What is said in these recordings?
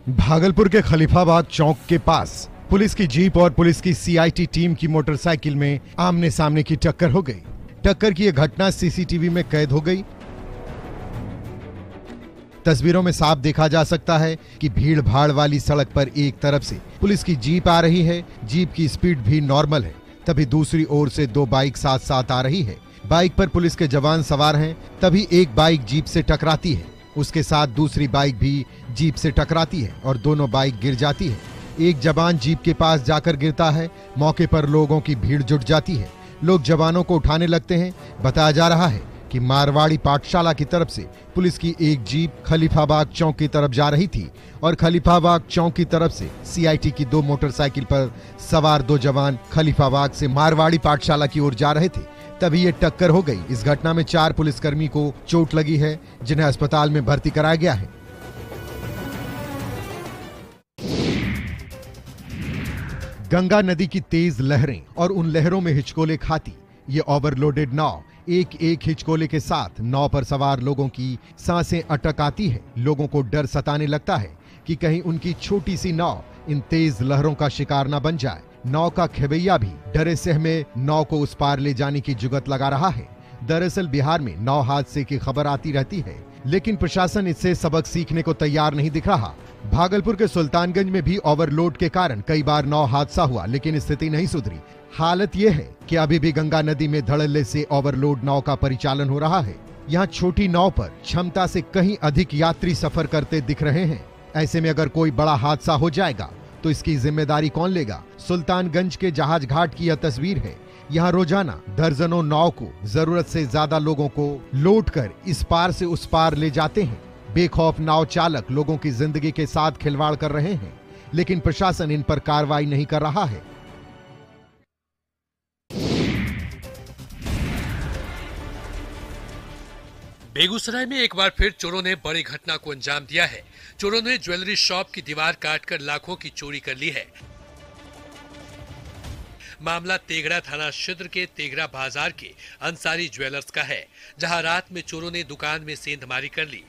भागलपुर के खलीफाबाद चौक के पास पुलिस की जीप और पुलिस की सीआईटी टीम की मोटरसाइकिल में आमने सामने की टक्कर हो गई। टक्कर की यह घटना सीसीटीवी में कैद हो गई। तस्वीरों में साफ देखा जा सकता है कि भीड़ भाड़ वाली सड़क पर एक तरफ से पुलिस की जीप आ रही है। जीप की स्पीड भी नॉर्मल है। तभी दूसरी ओर से दो बाइक साथ साथ आ रही है। बाइक पर पुलिस के जवान सवार हैं। तभी एक बाइक जीप से टकराती है। उसके साथ दूसरी बाइक भी जीप से टकराती है और दोनों बाइक गिर जाती है। एक जवान जीप के पास जाकर गिरता है। मौके पर लोगों की भीड़ जुट जाती है। लोग जवानों को उठाने लगते हैं। बताया जा रहा है कि मारवाड़ी पाठशाला की तरफ से पुलिस की एक जीप खलीफाबाद चौक की तरफ जा रही थी और खलीफाबाद चौक की तरफ से सीआईटी की दो मोटरसाइकिल पर सवार दो जवान खलीफाबाद से मारवाड़ी पाठशाला की ओर जा रहे थे। तभी ये टक्कर हो गई। इस घटना में 4 पुलिसकर्मी को चोट लगी है, जिन्हें अस्पताल में भर्ती कराया गया है। गंगा नदी की तेज लहरें और उन लहरों में हिचकोले खाती ये ओवरलोडेड नाव एक एक हिचकोले के साथ नाव पर सवार लोगों की सांसें अटक आती है। लोगों को डर सताने लगता है कि कहीं उनकी छोटी सी नाव इन तेज लहरों का शिकार न बन जाए। नाव का खेवैया भी डरे सहमे नाव को उस पार ले जाने की जुगत लगा रहा है। दरअसल बिहार में नाव हादसे की खबर आती रहती है, लेकिन प्रशासन इससे सबक सीखने को तैयार नहीं दिख रहा। भागलपुर के सुल्तानगंज में भी ओवरलोड के कारण कई बार नाव हादसा हुआ, लेकिन स्थिति नहीं सुधरी। हालत यह है कि अभी भी गंगा नदी में धड़ल्ले से ओवरलोड नाव का परिचालन हो रहा है। यहाँ छोटी नाव पर क्षमता से कहीं अधिक यात्री सफर करते दिख रहे हैं। ऐसे में अगर कोई बड़ा हादसा हो जाएगा तो इसकी जिम्मेदारी कौन लेगा? सुल्तानगंज के जहाज घाट की यह तस्वीर है। यहाँ रोजाना दर्जनों नाव को जरूरत से ज्यादा लोगों को लोड कर इस पार से उस पार ले जाते हैं। बेखौफ नाव चालक लोगों की जिंदगी के साथ खिलवाड़ कर रहे हैं, लेकिन प्रशासन इन पर कार्रवाई नहीं कर रहा है। बेगूसराय में एक बार फिर चोरों ने बड़ी घटना को अंजाम दिया है। चोरों ने ज्वेलरी शॉप की दीवार काटकर लाखों की चोरी कर ली है। मामला तेघड़ा थाना क्षेत्र के तेघड़ा बाजार के अंसारी ज्वेलर्स का है, जहां रात में चोरों ने दुकान में सेंधमारी कर ली।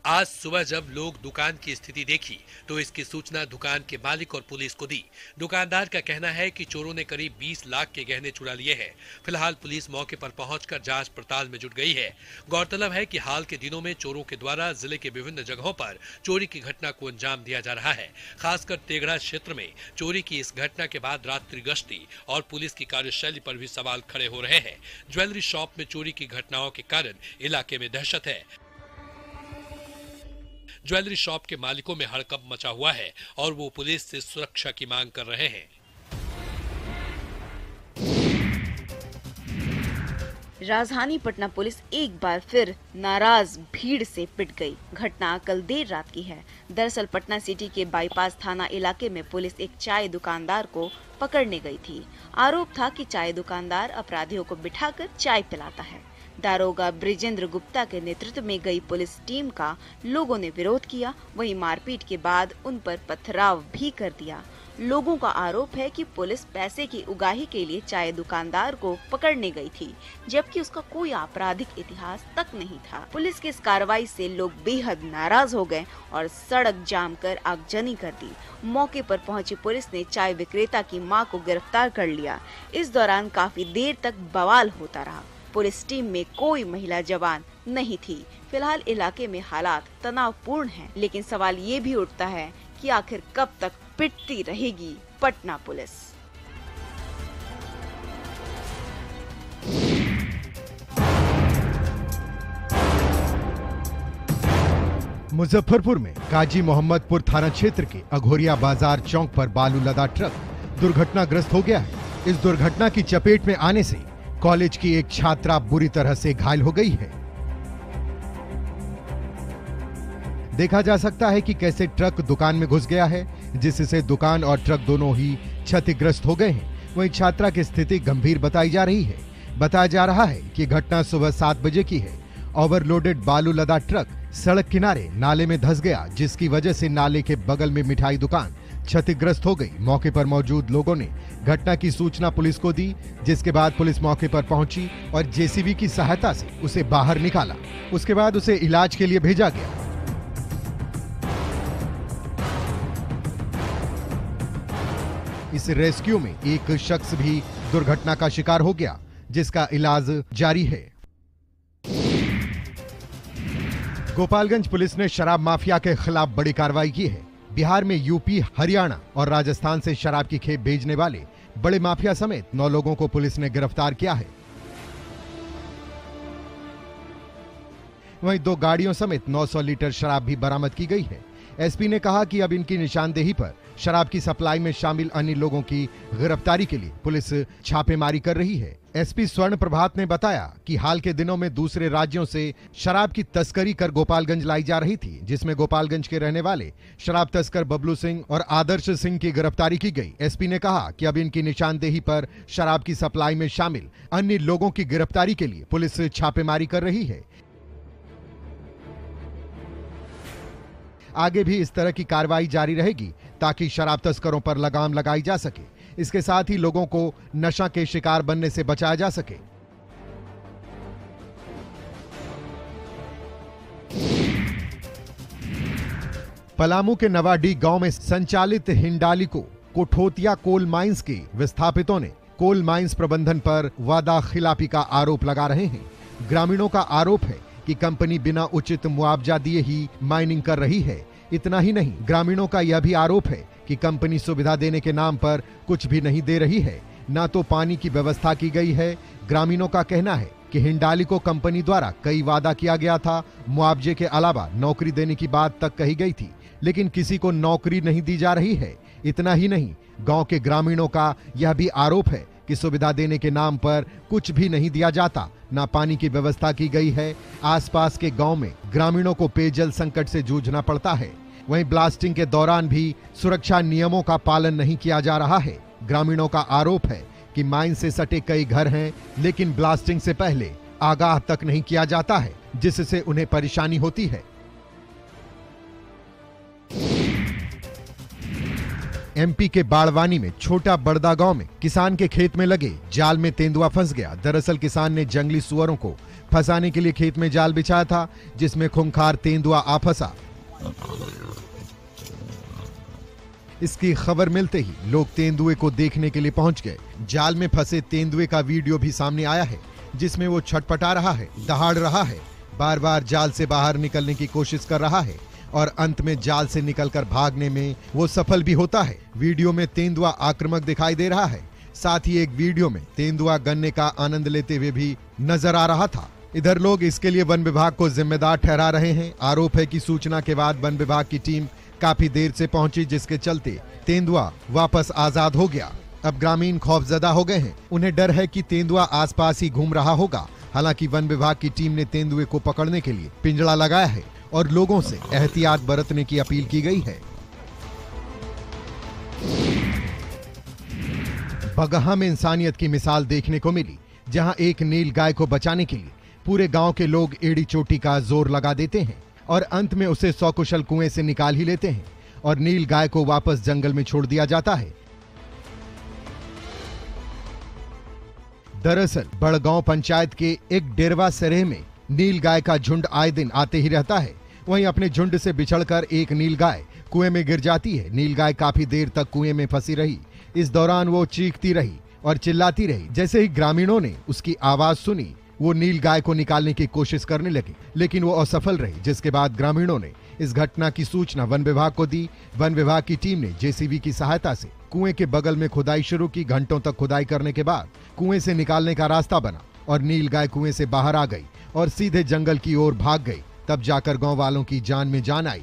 आज सुबह जब लोग दुकान की स्थिति देखी तो इसकी सूचना दुकान के मालिक और पुलिस को दी। दुकानदार का कहना है कि चोरों ने करीब 20 लाख के गहने चुरा लिए हैं। फिलहाल पुलिस मौके पर पहुंचकर जांच पड़ताल में जुट गई है। गौरतलब है कि हाल के दिनों में चोरों के द्वारा जिले के विभिन्न जगहों पर चोरी की घटना को अंजाम दिया जा रहा है। खासकर तेघड़ा क्षेत्र में चोरी की इस घटना के बाद रात्रि गश्ती और पुलिस की कार्यशैली पर भी सवाल खड़े हो रहे हैं। ज्वेलरी शॉप में चोरी की घटनाओं के कारण इलाके में दहशत है। ज्वेलरी शॉप के मालिकों में हड़कंप मचा हुआ है और वो पुलिस से सुरक्षा की मांग कर रहे हैं। राजधानी पटना पुलिस एक बार फिर नाराज भीड़ से पिट गई। घटना कल देर रात की है। दरअसल पटना सिटी के बाईपास थाना इलाके में पुलिस एक चाय दुकानदार को पकड़ने गई थी। आरोप था कि चाय दुकानदार अपराधियों को बिठाकर चाय पिलाता है। दारोगा ब्रिजेंद्र गुप्ता के नेतृत्व में गई पुलिस टीम का लोगों ने विरोध किया। वहीं मारपीट के बाद उन पर पथराव भी कर दिया। लोगों का आरोप है कि पुलिस पैसे की उगाही के लिए चाय दुकानदार को पकड़ने गई थी, जबकि उसका कोई आपराधिक इतिहास तक नहीं था। पुलिस की इस कार्रवाई से लोग बेहद नाराज हो गए और सड़क जाम कर आगजनी कर दी। मौके पर पहुंची पुलिस ने चाय विक्रेता की मां को गिरफ्तार कर लिया। इस दौरान काफी देर तक बवाल होता रहा। पुलिस टीम में कोई महिला जवान नहीं थी। फिलहाल इलाके में हालात तनावपूर्ण हैं, लेकिन सवाल ये भी उठता है कि आखिर कब तक पिटती रहेगी पटना पुलिस। मुजफ्फरपुर में काजी मोहम्मदपुर थाना क्षेत्र के अघोरिया बाजार चौक पर बालू लदा ट्रक दुर्घटनाग्रस्त हो गया है। इस दुर्घटना की चपेट में आने से कॉलेज की एक छात्रा बुरी तरह से घायल हो गई है। देखा जा सकता है कि कैसे ट्रक दुकान में घुस गया है, जिससे दुकान और ट्रक दोनों ही क्षतिग्रस्त हो गए हैं। वहीं छात्रा की स्थिति गंभीर बताई जा रही है। बताया जा रहा है कि घटना सुबह 7 बजे की है। ओवरलोडेड बालू लदा ट्रक सड़क किनारे नाले में धंस गया, जिसकी वजह से नाले के बगल में मिठाई दुकान क्षतिग्रस्त हो गई। मौके पर मौजूद लोगों ने घटना की सूचना पुलिस को दी, जिसके बाद पुलिस मौके पर पहुंची और जेसीबी की सहायता से उसे बाहर निकाला। उसके बाद उसे इलाज के लिए भेजा गया। इस रेस्क्यू में एक शख्स भी दुर्घटना का शिकार हो गया, जिसका इलाज जारी है। गोपालगंज पुलिस ने शराब माफिया के खिलाफ बड़ी कार्रवाई की है। बिहार में यूपी, हरियाणा और राजस्थान से शराब की खेप भेजने वाले बड़े माफिया समेत 9 लोगों को पुलिस ने गिरफ्तार किया है। वहीं 2 गाड़ियों समेत 900 लीटर शराब भी बरामद की गई है। एसपी ने कहा कि अब इनकी निशानदेही पर शराब की सप्लाई में शामिल अन्य लोगों की गिरफ्तारी के लिए पुलिस छापेमारी कर रही है। एसपी स्वर्ण प्रभात ने बताया कि हाल के दिनों में दूसरे राज्यों से शराब की तस्करी कर गोपालगंज लाई जा रही थी, जिसमें गोपालगंज के रहने वाले शराब तस्कर बबलू सिंह और आदर्श सिंह की गिरफ्तारी की गई। एसपी ने कहा कि अब इनकी निशानदेही पर शराब की सप्लाई में शामिल अन्य लोगों की गिरफ्तारी के लिए पुलिस छापेमारी कर रही है। आगे भी इस तरह की कार्रवाई जारी रहेगी ताकि शराब तस्करों पर लगाम लगाई जा सके। इसके साथ ही लोगों को नशा के शिकार बनने से बचाया जा सके। पलामू के नवाडी गांव में संचालित हिंडाल्को कोठोतिया कोल माइंस के विस्थापितों ने कोल माइंस प्रबंधन पर वादा खिलाफी का आरोप लगा रहे हैं। ग्रामीणों का आरोप है कि कंपनी बिना उचित मुआवजा दिए ही माइनिंग कर रही है। इतना ही नहीं, ग्रामीणों का यह भी आरोप है कि कंपनी सुविधा देने के नाम पर कुछ भी नहीं दे रही है, न तो पानी की व्यवस्था की गई है। ग्रामीणों का कहना है कि हिंडाल्को कंपनी द्वारा कई वादा किया गया था, मुआवजे के अलावा नौकरी देने की बात तक कही गई थी, लेकिन किसी को नौकरी नहीं दी जा रही है। इतना ही नहीं, गांव के ग्रामीणों का यह भी आरोप है कि सुविधा देने के नाम पर कुछ भी नहीं दिया जाता, न पानी की व्यवस्था की गई है। आसपास के गांव में ग्रामीणों को पेयजल संकट से जूझना पड़ता है। वहीं ब्लास्टिंग के दौरान भी सुरक्षा नियमों का पालन नहीं किया जा रहा है। ग्रामीणों का आरोप है कि माइन से सटे कई घर हैं, लेकिन ब्लास्टिंग से पहले आगाह तक नहीं किया जाता है, जिससे उन्हें परेशानी होती है। एमपी के बाड़वानी में छोटा बड़दा गांव में किसान के खेत में लगे जाल में तेंदुआ फंस गया। दरअसल किसान ने जंगली सुअरों को फंसाने के लिए खेत में जाल बिछाया था, जिसमें खूंखार तेंदुआ आ फंसा। इसकी खबर मिलते ही लोग तेंदुए को देखने के लिए पहुंच गए। जाल में फंसे तेंदुए का वीडियो भी सामने आया है, जिसमें वो छटपटा रहा है, दहाड़ रहा है, बार बार जाल से बाहर निकलने की कोशिश कर रहा है और अंत में जाल से निकलकर भागने में वो सफल भी होता है। वीडियो में तेंदुआ आक्रामक दिखाई दे रहा है। साथ ही एक वीडियो में तेंदुआ गन्ने का आनंद लेते हुए भी नजर आ रहा था। इधर लोग इसके लिए वन विभाग को जिम्मेदार ठहरा रहे हैं। आरोप है कि सूचना के बाद वन विभाग की टीम काफी देर से पहुंची, जिसके चलते तेंदुआ वापस आजाद हो गया। अब ग्रामीण खौफजदा हो गए हैं। उन्हें डर है कि तेंदुआ आसपास ही घूम रहा होगा। हालांकि वन विभाग की टीम ने तेंदुए को पकड़ने के लिए पिंजड़ा लगाया है और लोगों से एहतियात बरतने की अपील की गई है। बगहा में इंसानियत की मिसाल देखने को मिली, जहां एक नील गाय को बचाने के लिए पूरे गांव के लोग एड़ी चोटी का जोर लगा देते हैं और अंत में उसे सकुशल कुएं से निकाल ही लेते हैं और नील गाय को वापस जंगल में छोड़ दिया जाता है। दरअसल बड़गांव पंचायत के एक डेरवा सरेह में नील गाय का झुंड आए दिन आते ही रहता है। वहीं अपने झुंड से बिछड़कर एक नील गाय कुएं में गिर जाती है। नील गाय काफी देर तक कुएं में फंसी रही। इस दौरान वो चीखती रही और चिल्लाती रही। जैसे ही ग्रामीणों ने उसकी आवाज सुनी, वो नील गाय को निकालने की कोशिश करने लगी, लेकिन वो असफल रही, जिसके बाद ग्रामीणों ने इस घटना की सूचना वन विभाग को दी। वन विभाग की टीम ने जेसीबी की सहायता से कुएं के बगल में खुदाई शुरू की। घंटों तक खुदाई करने के बाद कुएं से निकालने का रास्ता बना और नील गाय कुएं से बाहर आ गई और सीधे जंगल की ओर भाग गई। तब जाकर गांव वालों की जान में जान आई।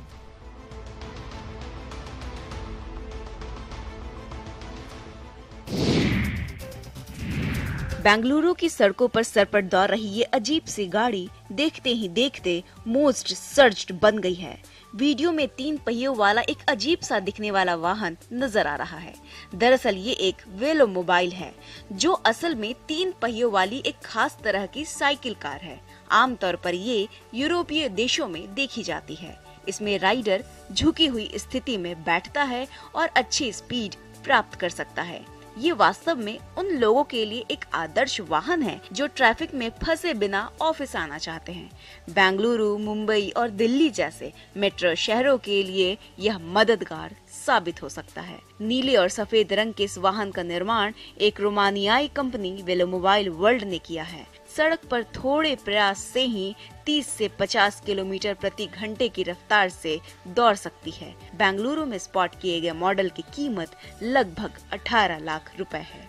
बेंगलुरु की सड़कों पर सरपट दौड़ रही ये अजीब सी गाड़ी देखते ही देखते मोस्ट सर्च्ड बन गई है। वीडियो में 3 पहियों वाला एक अजीब सा दिखने वाला वाहन नजर आ रहा है। दरअसल ये एक वेलो मोबाइल है, जो असल में 3 पहियों वाली एक खास तरह की साइकिल कार है। आमतौर पर ये यूरोपीय देशों में देखी जाती है। इसमें राइडर झुकी हुई स्थिति में बैठता है और अच्छी स्पीड प्राप्त कर सकता है। ये वास्तव में उन लोगों के लिए एक आदर्श वाहन है जो ट्रैफिक में फंसे बिना ऑफिस आना चाहते हैं। बेंगलुरु, मुंबई और दिल्ली जैसे मेट्रो शहरों के लिए यह मददगार साबित हो सकता है। नीले और सफेद रंग के इस वाहन का निर्माण एक रोमानियाई कंपनी वेलोमोबाइल वर्ल्ड ने किया है। सड़क पर थोड़े प्रयास से ही 30 से 50 किलोमीटर प्रति घंटे की रफ्तार से दौड़ सकती है। बेंगलुरु में स्पॉट किए गए मॉडल की कीमत लगभग 18 लाख रुपए है।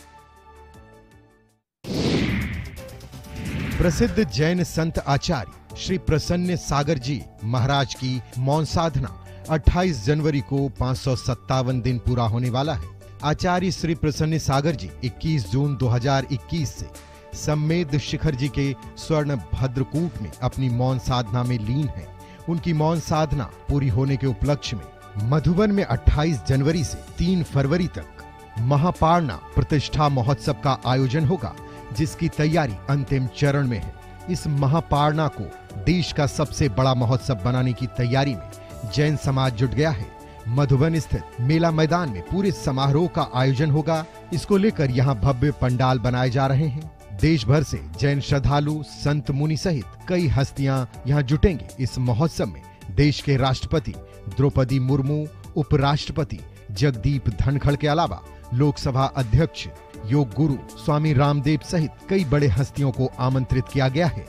प्रसिद्ध जैन संत आचार्य श्री प्रसन्न सागर जी महाराज की मौन साधना 28 जनवरी को 557 दिन पूरा होने वाला है। आचार्य श्री प्रसन्न सागर जी 21 जून 2021 से सम्मेद शिखर जी के स्वर्ण भद्रकूट में अपनी मौन साधना में लीन हैं। उनकी मौन साधना पूरी होने के उपलक्ष्य में मधुबन में 28 जनवरी से 3 फरवरी तक महापारणा प्रतिष्ठा महोत्सव का आयोजन होगा, जिसकी तैयारी अंतिम चरण में है। इस महापारणा को देश का सबसे बड़ा महोत्सव बनाने की तैयारी में जैन समाज जुट गया है। मधुबन स्थित मेला मैदान में पूरे समारोह का आयोजन होगा। इसको लेकर यहाँ भव्य पंडाल बनाए जा रहे हैं। देश भर से जैन श्रद्धालु, संत मुनि सहित कई हस्तियां यहाँ जुटेंगे। इस महोत्सव में देश के राष्ट्रपति द्रौपदी मुर्मू, उपराष्ट्रपति जगदीप धनखड़ के अलावा लोकसभा अध्यक्ष योग गुरु स्वामी रामदेव सहित कई बड़े हस्तियों को आमंत्रित किया गया है।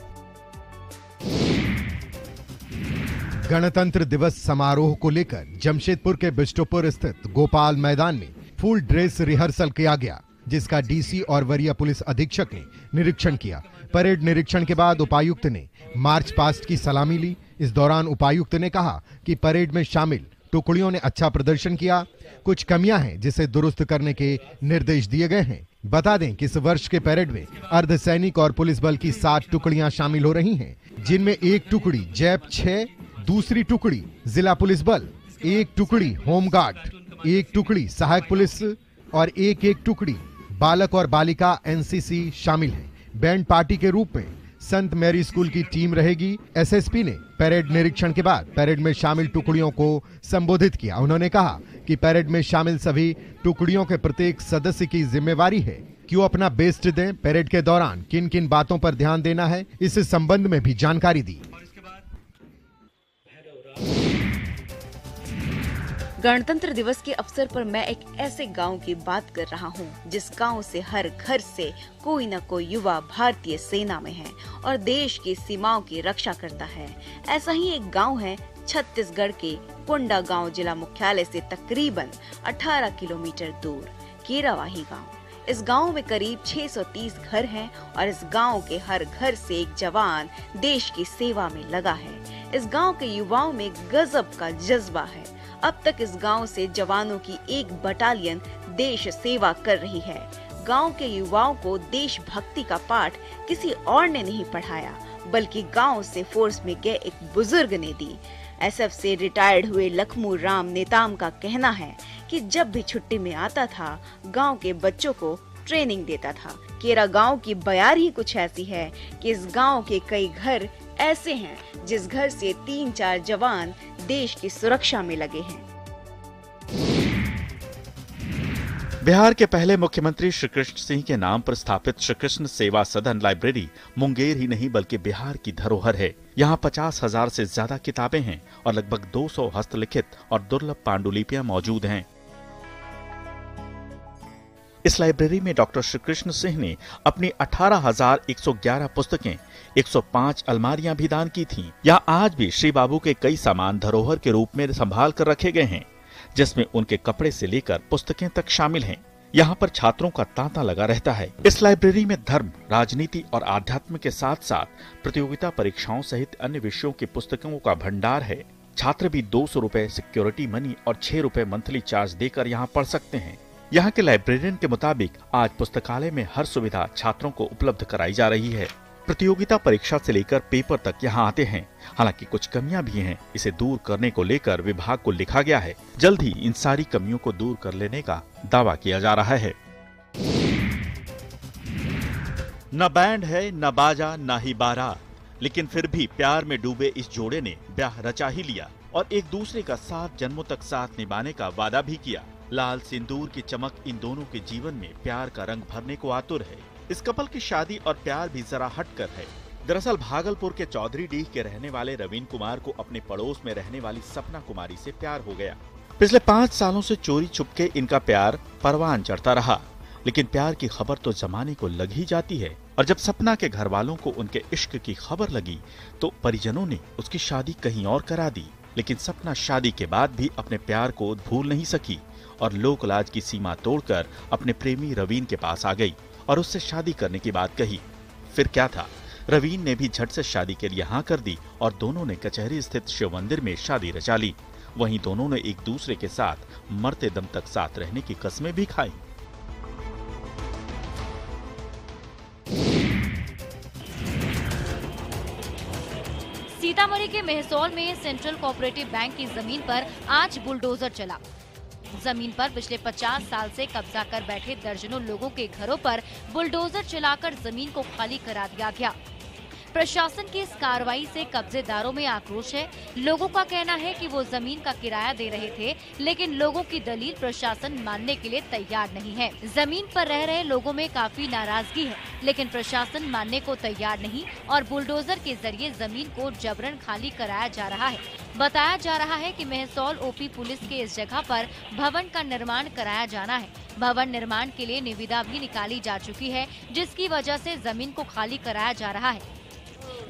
गणतंत्र दिवस समारोह को लेकर जमशेदपुर के बिष्टुपुर स्थित गोपाल मैदान में फुल ड्रेस रिहर्सल किया गया, जिसका डीसी और वरीय पुलिस अधीक्षक ने निरीक्षण किया। परेड निरीक्षण के बाद उपायुक्त ने मार्च पास्ट की सलामी ली। इस दौरान उपायुक्त ने कहा कि परेड में शामिल टुकड़ियों ने अच्छा प्रदर्शन किया। कुछ कमियां हैं जिसे दुरुस्त करने के निर्देश दिए गए हैं। बता दें कि इस वर्ष के परेड में अर्धसैनिक और पुलिस बल की 7 टुकड़ियां शामिल हो रही हैं, जिनमें एक टुकड़ी जैप 6, दूसरी टुकड़ी जिला पुलिस बल, एक टुकड़ी होमगार्ड, एक टुकड़ी सहायक पुलिस और एक टुकड़ी बालक और बालिका एनसीसी शामिल है। बैंड पार्टी के रूप में संत मैरी स्कूल की टीम रहेगी। एसएसपी ने परेड निरीक्षण के बाद परेड में शामिल टुकड़ियों को संबोधित किया। उन्होंने कहा कि परेड में शामिल सभी टुकड़ियों के प्रत्येक सदस्य की जिम्मेवारी है कि वो अपना बेस्ट दें। परेड के दौरान किन किन बातों पर ध्यान देना है, इस संबंध में भी जानकारी दी। गणतंत्र दिवस के अवसर पर मैं एक ऐसे गांव की बात कर रहा हूं, जिस गांव से हर घर से कोई न कोई युवा भारतीय सेना में है और देश की सीमाओं की रक्षा करता है। ऐसा ही एक गांव है छत्तीसगढ़ के कोंडा गांव, जिला मुख्यालय से तकरीबन 18 किलोमीटर दूर केरावाही गांव। इस गांव में करीब 630 घर हैं और इस गांव के हर घर से एक जवान देश की सेवा में लगा है। इस गांव के युवाओं में गजब का जज्बा है। अब तक इस गांव से जवानों की एक बटालियन देश सेवा कर रही है। गांव के युवाओं को देशभक्ति का पाठ किसी और ने नहीं पढ़ाया, बल्कि गांव से फोर्स में गए एक बुजुर्ग ने दी। एसएफ से रिटायर्ड हुए लखमू राम नेताम का कहना है कि जब भी छुट्टी में आता था, गांव के बच्चों को ट्रेनिंग देता था। केरा गांव की बयार ही कुछ ऐसी है कि इस गांव के कई घर ऐसे हैं जिस घर से 3-4 जवान देश की सुरक्षा में लगे हैं। बिहार के पहले मुख्यमंत्री श्री कृष्ण सिंह के नाम पर स्थापित श्री कृष्ण सेवा सदन लाइब्रेरी मुंगेर ही नहीं बल्कि बिहार की धरोहर है। यहाँ 50,000 से ज्यादा किताबें हैं और लगभग 200 हस्तलिखित और दुर्लभ पांडुलिपियां मौजूद हैं। इस लाइब्रेरी में डॉक्टर श्री कृष्ण सिंह ने अपनी 18,111 पुस्तकें, 105 अलमारियां भी दान की थीं। यहाँ आज भी श्री बाबू के कई सामान धरोहर के रूप में संभाल कर रखे गए हैं, जिसमें उनके कपड़े से लेकर पुस्तकें तक शामिल हैं। यहाँ पर छात्रों का तांता लगा रहता है। इस लाइब्रेरी में धर्म, राजनीति और आध्यात्म के साथ साथ प्रतियोगिता परीक्षाओं सहित अन्य विषयों की पुस्तकों का भंडार है। छात्र भी 200 रुपए सिक्योरिटी मनी और 6 रुपए मंथली चार्ज देकर यहाँ पढ़ सकते हैं। यहाँ के लाइब्रेरियन के मुताबिक आज पुस्तकालय में हर सुविधा छात्रों को उपलब्ध कराई जा रही है। प्रतियोगिता परीक्षा से लेकर पेपर तक यहाँ आते हैं। हालांकि कुछ कमियां भी हैं, इसे दूर करने को लेकर विभाग को लिखा गया है। जल्द ही इन सारी कमियों को दूर कर लेने का दावा किया जा रहा है। न बैंड है, न बाजा, न ही बारात, लेकिन फिर भी प्यार में डूबे इस जोड़े ने ब्याह रचा ही लिया और एक दूसरे का 7 जन्मों तक साथ निभाने का वादा भी किया। लाल सिंदूर की चमक इन दोनों के जीवन में प्यार का रंग भरने को आतुर है। इस कपल की शादी और प्यार भी जरा हटकर है। दरअसल भागलपुर के चौधरीडीह के रहने वाले रवीन कुमार को अपने पड़ोस में रहने वाली सपना कुमारी से प्यार हो गया। पिछले 5 सालों से चोरी छुपके इनका प्यार परवान चढ़ता रहा, लेकिन प्यार की खबर तो जमाने को लग ही जाती है। और जब सपना के घर वालों को उनके इश्क की खबर लगी तो परिजनों ने उसकी शादी कहीं और करा दी। लेकिन सपना शादी के बाद भी अपने प्यार को भूल नहीं सकी और लोक लाज की सीमा तोड़कर अपने प्रेमी रवीन के पास आ गई और उससे शादी करने की बात कही। फिर क्या था, रवीन ने भी झट से शादी के लिए हाँ कर दी और दोनों ने कचहरी स्थित शिव मंदिर में शादी रचा ली। वहीं दोनों ने एक दूसरे के साथ मरते दम तक साथ रहने की कस्में भी खाई। सीतामढ़ी के मेहसौल में सेंट्रल कोऑपरेटिव बैंक की जमीन पर आज बुलडोजर चला। जमीन पर पिछले 50 साल से कब्जा कर बैठे दर्जनों लोगों के घरों पर बुलडोजर चलाकर जमीन को खाली करा दिया गया। प्रशासन की इस कार्रवाई से कब्जेदारों में आक्रोश है। लोगों का कहना है कि वो जमीन का किराया दे रहे थे, लेकिन लोगों की दलील प्रशासन मानने के लिए तैयार नहीं है। जमीन पर रह रहे लोगों में काफी नाराजगी है, लेकिन प्रशासन मानने को तैयार नहीं और बुलडोजर के जरिए जमीन को जबरन खाली कराया जा रहा है। बताया जा रहा है कि मेहसौल ओपी पुलिस के इस जगह पर भवन का निर्माण कराया जाना है। भवन निर्माण के लिए निविदा भी निकाली जा चुकी है, जिसकी वजह से जमीन को खाली कराया जा रहा है।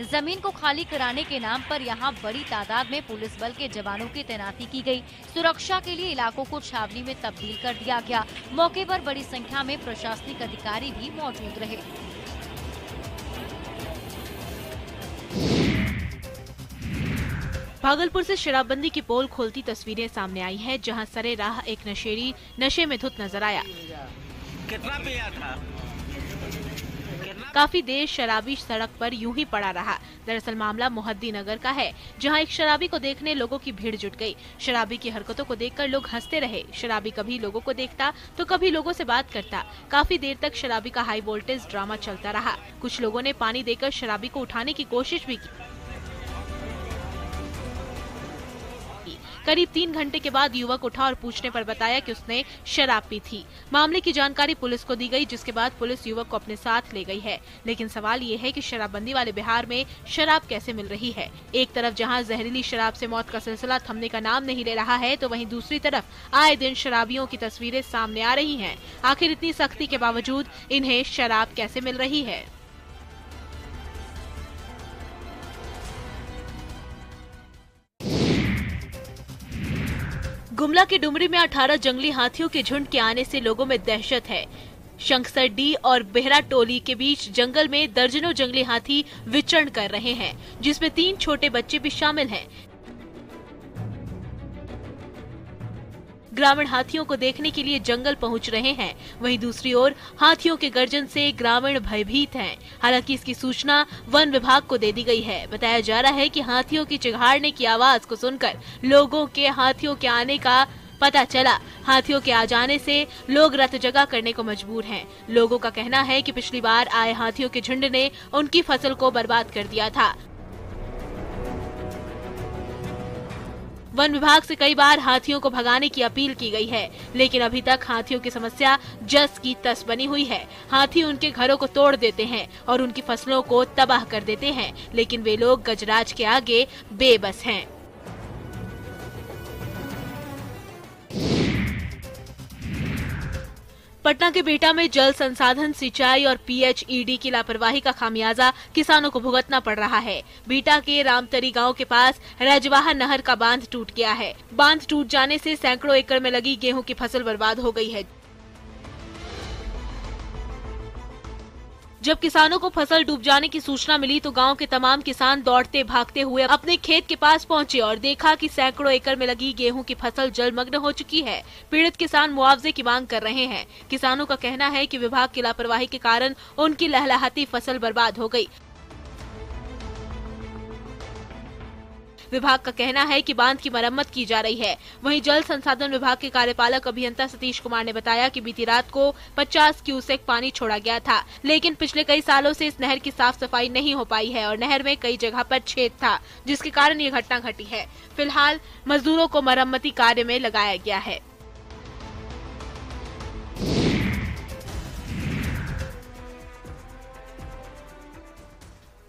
जमीन को खाली कराने के नाम पर यहां बड़ी तादाद में पुलिस बल के जवानों की तैनाती की गई। सुरक्षा के लिए इलाकों को छावनी में तब्दील कर दिया गया। मौके पर बड़ी संख्या में प्रशासनिक अधिकारी भी मौजूद रहे। भागलपुर से शराबबंदी की पोल खोलती तस्वीरें सामने आई हैं, जहां सरे राह एक नशेड़ी नशे में धुत नजर आया। कितना पिया था? काफी देर शराबी सड़क पर यूं ही पड़ा रहा। दरअसल मामला मोहद्दी नगर का है, जहां एक शराबी को देखने लोगों की भीड़ जुट गई। शराबी की हरकतों को देखकर लोग हंसते रहे। शराबी कभी लोगों को देखता तो कभी लोगों से बात करता। काफी देर तक शराबी का हाई वोल्टेज ड्रामा चलता रहा। कुछ लोगों ने पानी देकर शराबी को उठाने की कोशिश भी की। करीब 3 घंटे के बाद युवक उठा और पूछने पर बताया कि उसने शराब पी थी। मामले की जानकारी पुलिस को दी गई, जिसके बाद पुलिस युवक को अपने साथ ले गई है। लेकिन सवाल ये है कि शराबबंदी वाले बिहार में शराब कैसे मिल रही है। एक तरफ जहां जहरीली शराब से मौत का सिलसिला थमने का नाम नहीं ले रहा है, तो वहीं दूसरी तरफ आए दिन शराबियों की तस्वीरें सामने आ रही हैं। आखिर इतनी सख्ती के बावजूद इन्हें शराब कैसे मिल रही है? गुमला के डुमरी में 18 जंगली हाथियों के झुंड के आने से लोगों में दहशत है। शंखसरडी और बेहरा टोली के बीच जंगल में दर्जनों जंगली हाथी विचरण कर रहे हैं, जिसमें 3 छोटे बच्चे भी शामिल हैं। ग्रामीण हाथियों को देखने के लिए जंगल पहुंच रहे हैं। वहीं दूसरी ओर हाथियों के गर्जन से ग्रामीण भयभीत हैं। हालांकि इसकी सूचना वन विभाग को दे दी गई है। बताया जा रहा है कि हाथियों की चिघाड़ने की आवाज को सुनकर लोगों के हाथियों के आने का पता चला। हाथियों के आ जाने से लोग रत जगह करने को मजबूर हैं। लोगों का कहना है कि पिछली बार आए हाथियों के झुंड ने उनकी फसल को बर्बाद कर दिया था। वन विभाग से कई बार हाथियों को भगाने की अपील की गई है, लेकिन अभी तक हाथियों की समस्या जस की तस बनी हुई है। हाथी उनके घरों को तोड़ देते हैं और उनकी फसलों को तबाह कर देते हैं, लेकिन वे लोग गजराज के आगे बेबस हैं। पटना के बिहटा में जल संसाधन, सिंचाई और पीएचईडी की लापरवाही का खामियाजा किसानों को भुगतना पड़ रहा है। बिहटा के रामतरी गांव के पास रजवाहा नहर का बांध टूट गया है। बांध टूट जाने से सैकड़ों एकड़ में लगी गेहूं की फसल बर्बाद हो गई है। जब किसानों को फसल डूब जाने की सूचना मिली तो गांव के तमाम किसान दौड़ते भागते हुए अपने खेत के पास पहुंचे और देखा कि सैकड़ों एकड़ में लगी गेहूं की फसल जलमग्न हो चुकी है। पीड़ित किसान मुआवजे की मांग कर रहे हैं। किसानों का कहना है कि विभाग की लापरवाही के कारण उनकी लहलहाती फसल बर्बाद हो गई। विभाग का कहना है कि बांध की मरम्मत की जा रही है। वहीं जल संसाधन विभाग के कार्यपालक अभियंता सतीश कुमार ने बताया कि बीती रात को 50 क्यूसेक पानी छोड़ा गया था, लेकिन पिछले कई सालों से इस नहर की साफ सफाई नहीं हो पाई है और नहर में कई जगह पर छेद था, जिसके कारण ये घटना घटी है। फिलहाल मजदूरों को मरम्मती कार्य में लगाया गया है।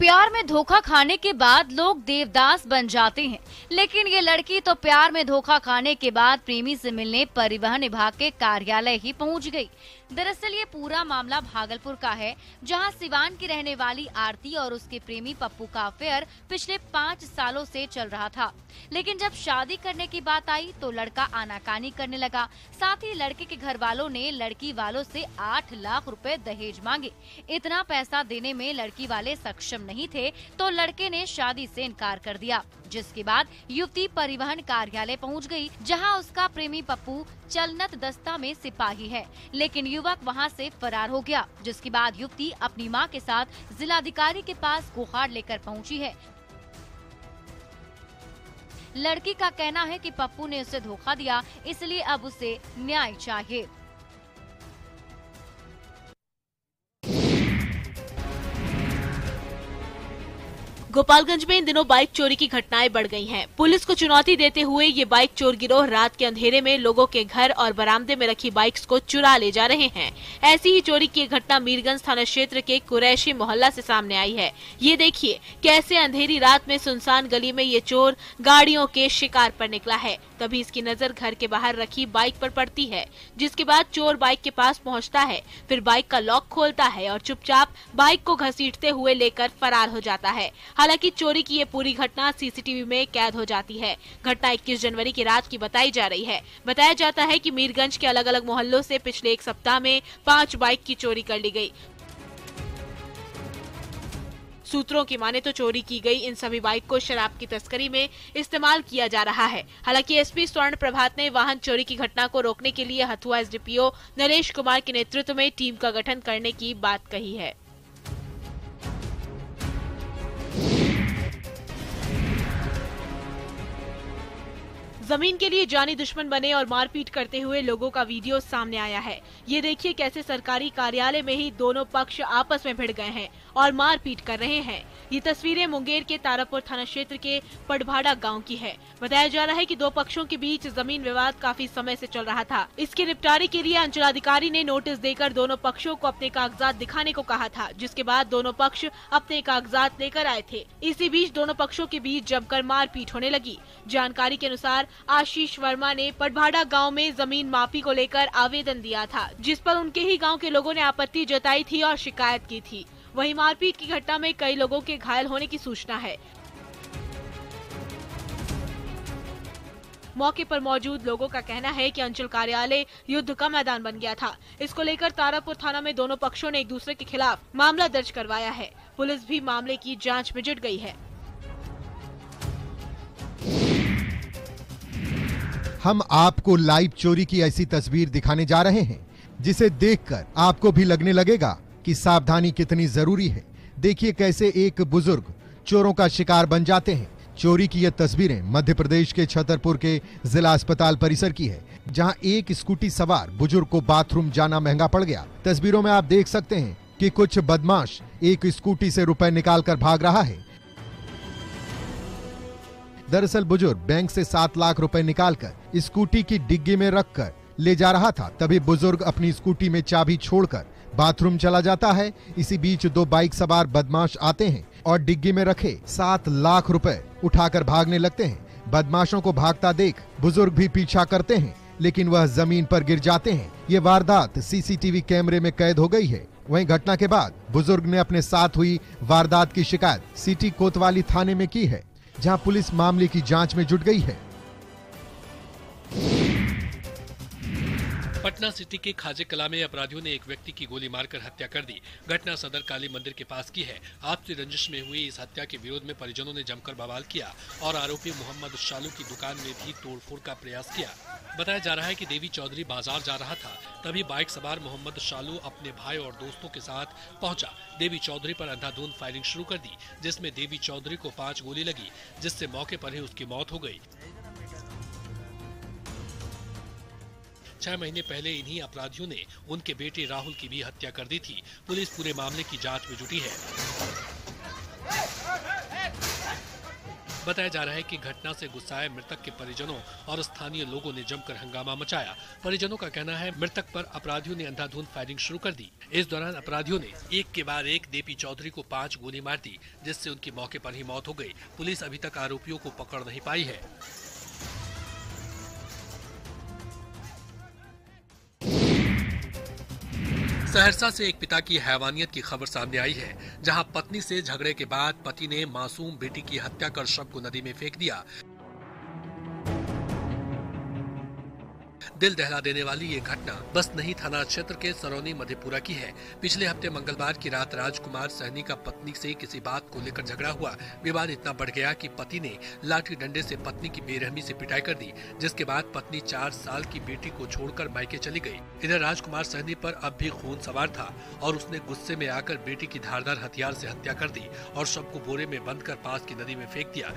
प्यार में धोखा खाने के बाद लोग देवदास बन जाते हैं, लेकिन ये लड़की तो प्यार में धोखा खाने के बाद प्रेमी से मिलने परिवहन विभाग के कार्यालय ही पहुंच गई। दरअसल ये पूरा मामला भागलपुर का है, जहां सिवान की रहने वाली आरती और उसके प्रेमी पप्पू का अफेयर पिछले 5 सालों से चल रहा था। लेकिन जब शादी करने की बात आई तो लड़का आनाकानी करने लगा। साथ ही लड़के के घर वालों ने लड़की वालों से 8 लाख रुपए दहेज मांगे। इतना पैसा देने में लड़की वाले सक्षम नहीं थे तो लड़के ने शादी से इनकार कर दिया, जिसके बाद युवती परिवहन कार्यालय पहुंच गई, जहां उसका प्रेमी पप्पू चलनत दस्ता में सिपाही है, लेकिन युवक वहां से फरार हो गया। जिसके बाद युवती अपनी मां के साथ जिलाधिकारी के पास गुहार लेकर पहुंची है। लड़की का कहना है कि पप्पू ने उसे धोखा दिया, इसलिए अब उसे न्याय चाहिए। गोपालगंज में इन दिनों बाइक चोरी की घटनाएं बढ़ गई हैं। पुलिस को चुनौती देते हुए ये बाइक चोर गिरोह रात के अंधेरे में लोगों के घर और बरामदे में रखी बाइक्स को चुरा ले जा रहे हैं। ऐसी ही चोरी की घटना मीरगंज थाना क्षेत्र के कुरैशी मोहल्ला से सामने आई है। ये देखिए कैसे अंधेरी रात में सुनसान गली में ये चोर गाड़ियों के शिकार पर निकला है। तभी इसकी नजर घर के बाहर रखी बाइक पर पड़ती है, जिसके बाद चोर बाइक के पास पहुंचता है, फिर बाइक का लॉक खोलता है और चुपचाप बाइक को घसीटते हुए लेकर फरार हो जाता है। हालांकि चोरी की ये पूरी घटना सीसीटीवी में कैद हो जाती है। घटना 21 जनवरी की रात की बताई जा रही है। बताया जाता है कि मीरगंज के अलग अलग मोहल्लों से पिछले एक सप्ताह में 5 बाइक की चोरी कर ली गई। सूत्रों की माने तो चोरी की गई इन सभी बाइक को शराब की तस्करी में इस्तेमाल किया जा रहा है। हालांकि एसपी स्वर्ण प्रभात ने वाहन चोरी की घटना को रोकने के लिए हथुआ एसडीपीओ नरेश कुमार के नेतृत्व में टीम का गठन करने की बात कही है। जमीन के लिए जानी दुश्मन बने और मारपीट करते हुए लोगों का वीडियो सामने आया है। ये देखिए कैसे सरकारी कार्यालय में ही दोनों पक्ष आपस में भिड़ गए हैं और मारपीट कर रहे हैं। ये तस्वीरें मुंगेर के तारापुर थाना क्षेत्र के पड़भाड़ा गांव की है। बताया जा रहा है कि दो पक्षों के बीच जमीन विवाद काफी समय से चल रहा था। इसके निपटारे के लिए अंचलाधिकारी ने नोटिस देकर दोनों पक्षों को अपने कागजात दिखाने को कहा था, जिसके बाद दोनों पक्ष अपने कागजात लेकर आए थे। इसी बीच दोनों पक्षों के बीच जमकर मारपीट होने लगी। जानकारी के अनुसार आशीष वर्मा ने पड़भाड़ा गांव में जमीन मापी को लेकर आवेदन दिया था, जिस पर उनके ही गांव के लोगों ने आपत्ति जताई थी और शिकायत की थी। वहीं मारपीट की घटना में कई लोगों के घायल होने की सूचना है। मौके पर मौजूद लोगों का कहना है कि अंचल कार्यालय युद्ध का मैदान बन गया था। इसको लेकर तारापुर थाना में दोनों पक्षों ने एक दूसरे के खिलाफ मामला दर्ज करवाया है। पुलिस भी मामले की जांच में जुट गई है। हम आपको लाइव चोरी की ऐसी तस्वीर दिखाने जा रहे हैं जिसे देखकर आपको भी लगने लगेगा कि सावधानी कितनी जरूरी है। देखिए कैसे एक बुजुर्ग चोरों का शिकार बन जाते हैं। चोरी की ये तस्वीरें मध्य प्रदेश के छतरपुर के जिला अस्पताल परिसर की है, जहां एक स्कूटी सवार बुजुर्ग को बाथरूम जाना महंगा पड़ गया। तस्वीरों में आप देख सकते हैं कि कुछ बदमाश एक स्कूटी से रुपए निकालकर भाग रहा है। दरअसल बुजुर्ग बैंक से 7 लाख रुपए निकालकर स्कूटी की डिग्गी में रखकर ले जा रहा था। तभी बुजुर्ग अपनी स्कूटी में चाबी छोड़कर बाथरूम चला जाता है। इसी बीच 2 बाइक सवार बदमाश आते हैं और डिग्गी में रखे 7 लाख रुपए उठाकर भागने लगते हैं। बदमाशों को भागता देख बुजुर्ग भी पीछा करते हैं, लेकिन वह जमीन पर गिर जाते हैं। ये वारदात सीसीटीवी कैमरे में कैद हो गई है। वहीं घटना के बाद बुजुर्ग ने अपने साथ हुई वारदात की शिकायत सिटी कोतवाली थाने में की है, जहां पुलिस मामले की जांच में जुट गई है। पटना सिटी के खाजे कला में अपराधियों ने एक व्यक्ति की गोली मारकर हत्या कर दी। घटना सदर काली मंदिर के पास की है। आपसी रंजिश में हुई इस हत्या के विरोध में परिजनों ने जमकर बवाल किया और आरोपी मोहम्मद शालू की दुकान में भी तोड़फोड़ का प्रयास किया। बताया जा रहा है कि देवी चौधरी बाजार जा रहा था, तभी बाइक सवार मोहम्मद शालू अपने भाई और दोस्तों के साथ पहुंचा। देवी चौधरी पर अंधाधुंध फायरिंग शुरू कर दी, जिसमें देवी चौधरी को 5 गोली लगी, जिससे मौके पर ही उसकी मौत हो गई। 6 महीने पहले इन्हीं अपराधियों ने उनके बेटे राहुल की भी हत्या कर दी थी। पुलिस पूरे मामले की जांच में जुटी है। बताया जा रहा है कि घटना से गुस्साए मृतक के परिजनों और स्थानीय लोगों ने जमकर हंगामा मचाया। परिजनों का कहना है मृतक पर अपराधियों ने अंधाधुंध फायरिंग शुरू कर दी। इस दौरान अपराधियों ने एक के बाद एक देपी चौधरी को 5 गोली मार दी, जिससे उनकी मौके पर ही मौत हो गई। पुलिस अभी तक आरोपियों को पकड़ नहीं पाई है। सहरसा से एक पिता की हैवानियत की खबर सामने आई है, जहां पत्नी से झगड़े के बाद पति ने मासूम बेटी की हत्या कर शव को नदी में फेंक दिया। दिल दहला देने वाली ये घटना बसनही थाना क्षेत्र के सरौनी मधेपुरा की है। पिछले हफ्ते मंगलवार की रात राजकुमार सहनी का पत्नी से किसी बात को लेकर झगड़ा हुआ। विवाद इतना बढ़ गया कि पति ने लाठी डंडे से पत्नी की बेरहमी से पिटाई कर दी, जिसके बाद पत्नी 4 साल की बेटी को छोड़कर मायके चली गई। इधर राजकुमार सहनी पर अब भी खून सवार था और उसने गुस्से में आकर बेटी की धारदार हथियार से हत्या कर दी और शव को बोरे में बंद कर पास की नदी में फेंक दिया।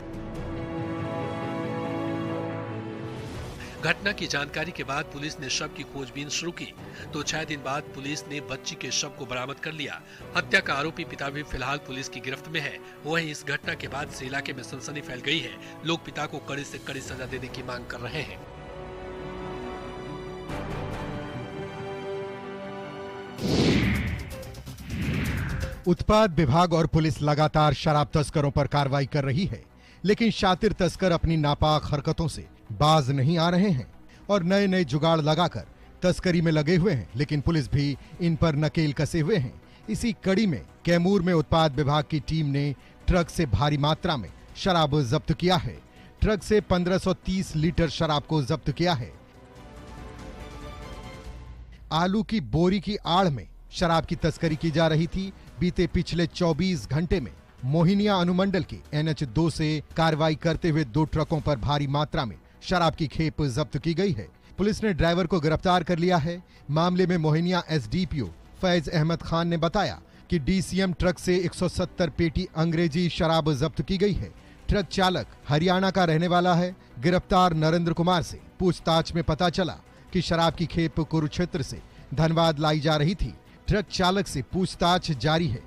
घटना की जानकारी के बाद पुलिस ने शव की खोजबीन शुरू की, तो 6 दिन बाद पुलिस ने बच्ची के शव को बरामद कर लिया। हत्या का आरोपी पिता भी फिलहाल पुलिस की गिरफ्त में है। वहीं इस घटना के बाद से इलाके में सनसनी फैल गई है। लोग पिता को कड़ी से कड़ी सजा देने की मांग कर रहे हैं। उत्पाद विभाग और पुलिस लगातार शराब तस्करों पर कार्रवाई कर रही है, लेकिन शातिर तस्कर अपनी नापाक हरकतों से बाज नहीं आ रहे हैं और नए नए जुगाड़ लगाकर तस्करी में लगे हुए हैं। लेकिन पुलिस भी इन पर नकेल कसे हुए हैं। इसी कड़ी में कैमूर में उत्पाद विभाग की टीम ने ट्रक से भारी मात्रा में शराब जब्त किया है। ट्रक से 1530 लीटर शराब को जब्त किया है। आलू की बोरी की आड़ में शराब की तस्करी की जा रही थी। बीते पिछले 24 घंटे में मोहिनिया अनुमंडल के NH 2 से कार्रवाई करते हुए 2 ट्रकों पर भारी मात्रा में शराब की खेप जब्त की गई है। पुलिस ने ड्राइवर को गिरफ्तार कर लिया है। मामले में मोहिनिया SDPO फैज अहमद खान ने बताया कि DCM ट्रक से 170 पेटी अंग्रेजी शराब जब्त की गई है। ट्रक चालक हरियाणा का रहने वाला है। गिरफ्तार नरेंद्र कुमार से पूछताछ में पता चला कि शराब की खेप कुरुक्षेत्र से धनबाद लाई जा रही थी। ट्रक चालक से पूछताछ जारी है।